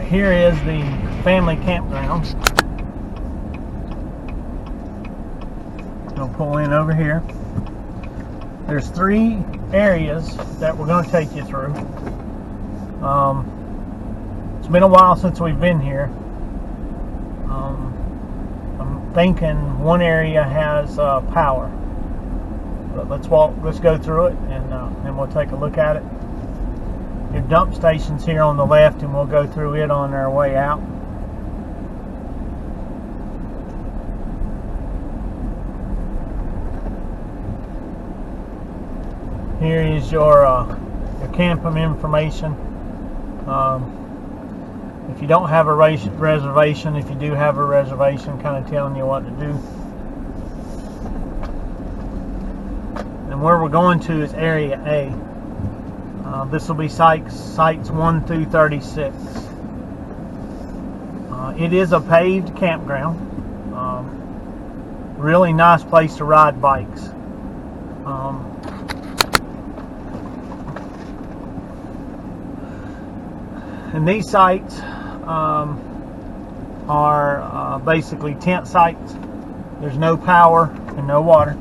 Here is the family campground. We'll pull in over here. There's 3 areas that we're going to take you through. It's been a while since we've been here. I'm thinking one area has power. But let's go through it, and we'll take a look at it. Your dump station's here on the left, and we'll go through it on our way out. Here is your camping information. If you don't have a reservation, if you do have a reservation, kind of telling you what to do. And where we're going to is Area A. This will be sites 1 through 36. It is a paved campground. Really nice place to ride bikes. And these sites are basically tent sites. There's no power and no water.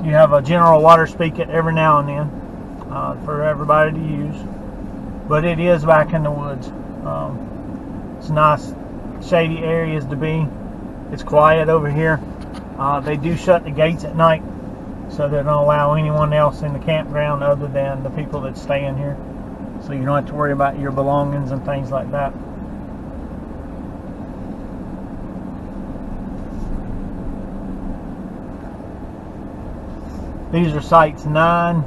You have a general water spigot every now and then for everybody to use. But it is back in the woods. It's nice, shady areas to be. It's quiet over here. They do shut the gates at night, so they don't allow anyone else in the campground other than the people that stay in here. So you don't have to worry about your belongings and things like that. These are sites 9,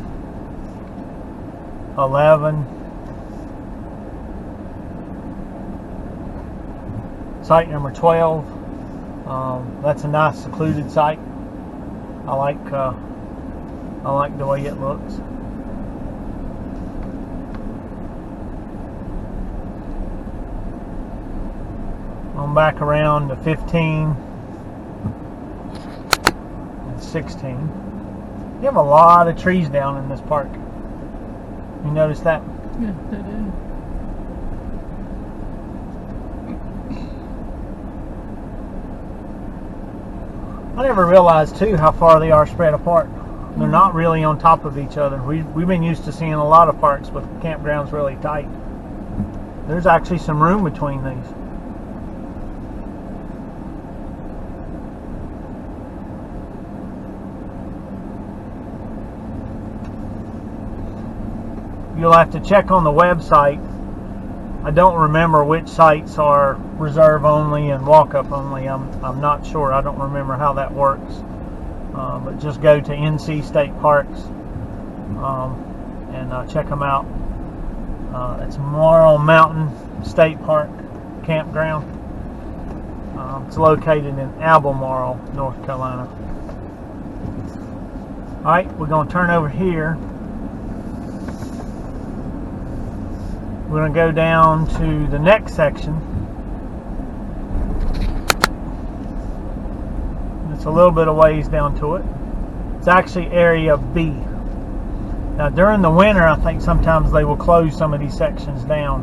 11, site number 12. That's a nice secluded site. I like the way it looks. On back around to 15 and 16. You have a lot of trees down in this park. You notice that? Yeah, I do. I never realized too how far they are spread apart. They're not really on top of each other. We've been used to seeing a lot of parks with campgrounds really tight. There's actually some room between these. You'll have to check on the website. I don't remember which sites are reserve only and walk-up only. I'm not sure. I don't remember how that works. But just go to NC State Parks and check them out. It's Morrow Mountain State Park Campground. It's located in Albemarle, North Carolina. Alright, we're going to turn over here. We're going to go down to the next section. It's a little bit of ways down to it. It's actually Area B. Now during the winter, I think sometimes they will close some of these sections down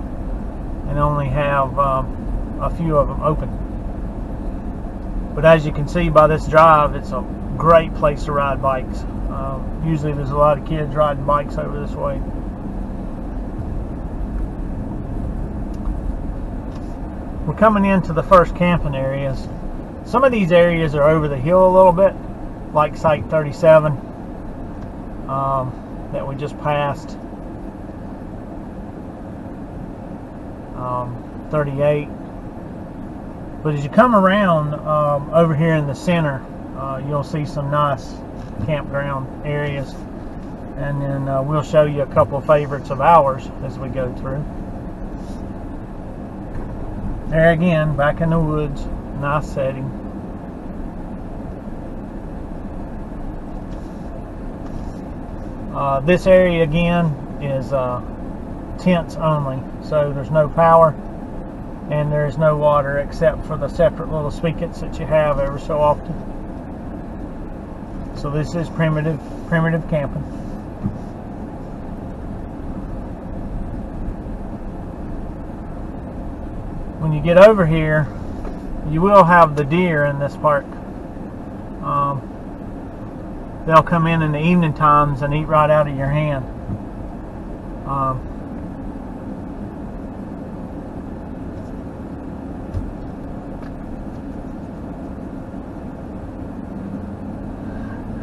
and only have a few of them open. But as you can see by this drive, it's a great place to ride bikes. Usually there's a lot of kids riding bikes over this way. We're coming into the first camping areas. Some of these areas are over the hill a little bit, like Site 37 that we just passed, 38. But as you come around over here in the center, you'll see some nice campground areas, and then we'll show you a couple of favorites of ours as we go through. There again, back in the woods, nice setting. This area again is tents only, so there's no power and there's no water except for the separate little spigots that you have every so often. So this is primitive camping. When you get over here, you will have the deer in this park. They'll come in the evening times and eat right out of your hand.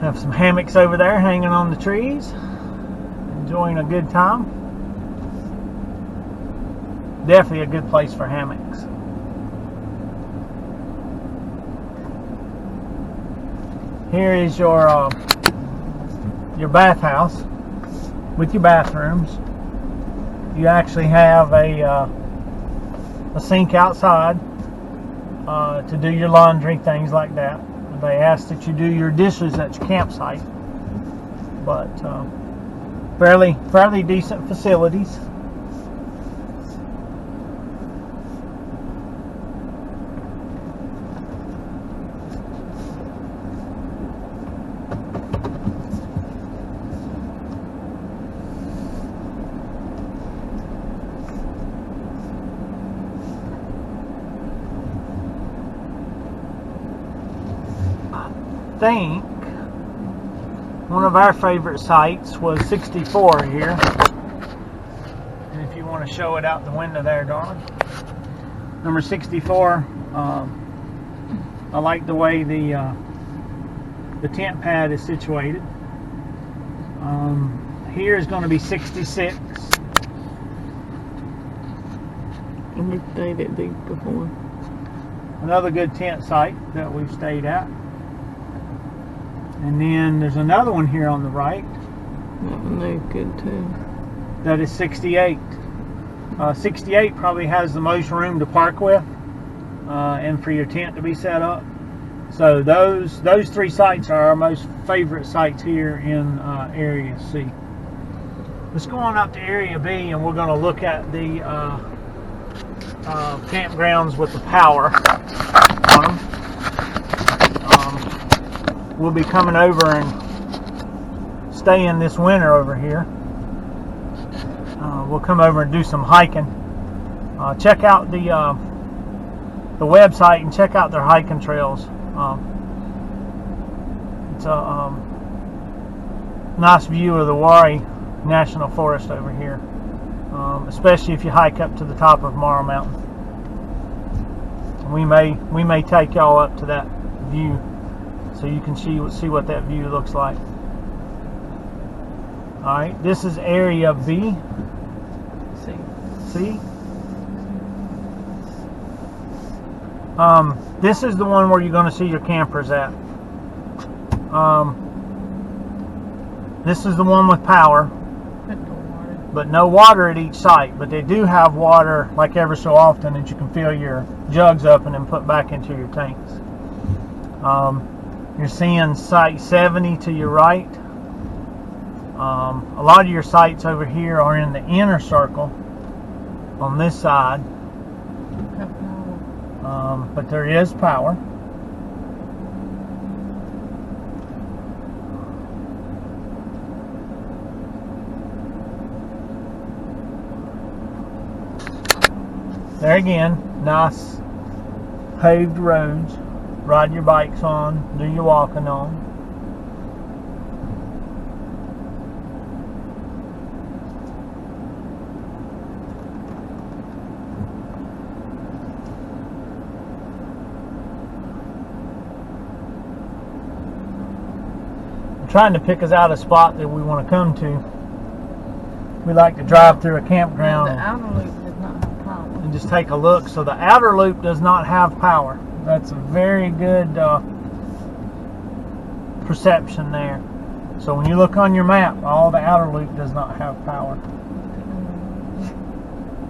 Have some hammocks over there hanging on the trees, enjoying a good time. Definitely a good place for hammocks. Here is your bathhouse with your bathrooms. You actually have a sink outside to do your laundry, things like that. They ask that you do your dishes at your campsite, but fairly decent facilities. I think one of our favorite sites was 64 here, and if you want to show it out the window there, darling. Number 64. I like the way the tent pad is situated. Here is going to be 66. And we've stayed at these before. Another good tent site that we've stayed at. And then there's another one here on the right. That one is good too. That is 68. 68 probably has the most room to park with, and for your tent to be set up. So those three sites are our most favorite sites here in Area C. Let's go on up to Area B, and we're going to look at the campgrounds with the power on them. We'll be coming over and staying this winter over here. We'll come over and do some hiking. Check out the website and check out their hiking trails. It's a nice view of the Wari National Forest over here, especially if you hike up to the top of Morrow Mountain. We may take y'all up to that view, so you can see what that view looks like. Alright, this is Area B. C. This is the one where you're going to see your campers at. This is the one with power, but no water at each site. But they do have water, like ever so often, that you can fill your jugs up and then put back into your tanks. You're seeing site 70 to your right. A lot of your sites over here are in the inner circle on this side, but there is power. There again, nice paved roads. Ride your bikes on, do your walking on. I'm trying to pick us out a spot that we want to come to. We like to drive through a campground. The outer loop does not have power. And just take a look. So the outer loop does not have power. That's a very good perception there. So when you look on your map, all the outer loop does not have power.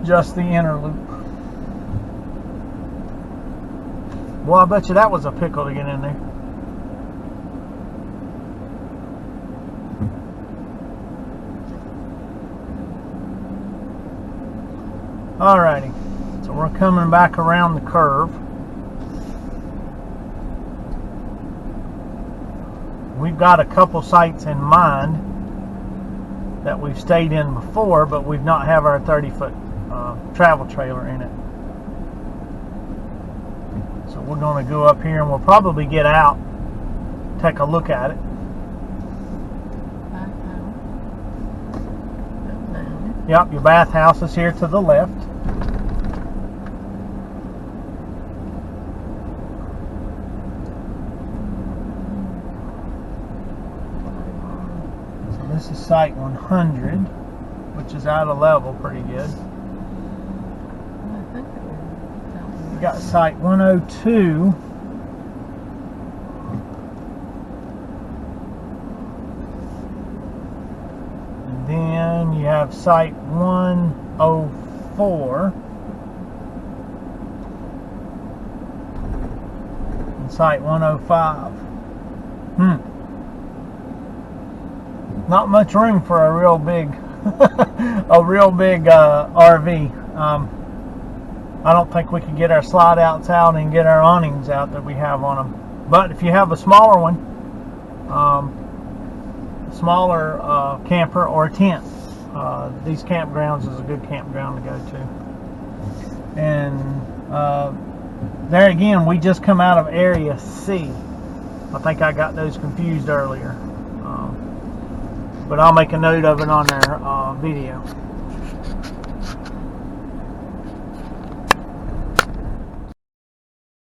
Just the inner loop. Well, I bet you that was a pickle to get in there. Alrighty, so we're coming back around the curve. We've got a couple sites in mind that we've stayed in before, but we've not have our 30-foot travel trailer in it. So we're going to go up here and we'll probably get out, take a look at it. Yep, your bathhouse is here to the left. So this is site 100, which is out of level pretty good. We got site 102. And then you have site 104. And site 105. Not much room for a real big RV. I don't think we could get our slide outs out and get our awnings out that we have on them. But if you have a smaller one, smaller camper or tent, these campgrounds is a good campground to go to. And there again, we just come out of area C. I think I got those confused earlier. But I'll make a note of it on their video.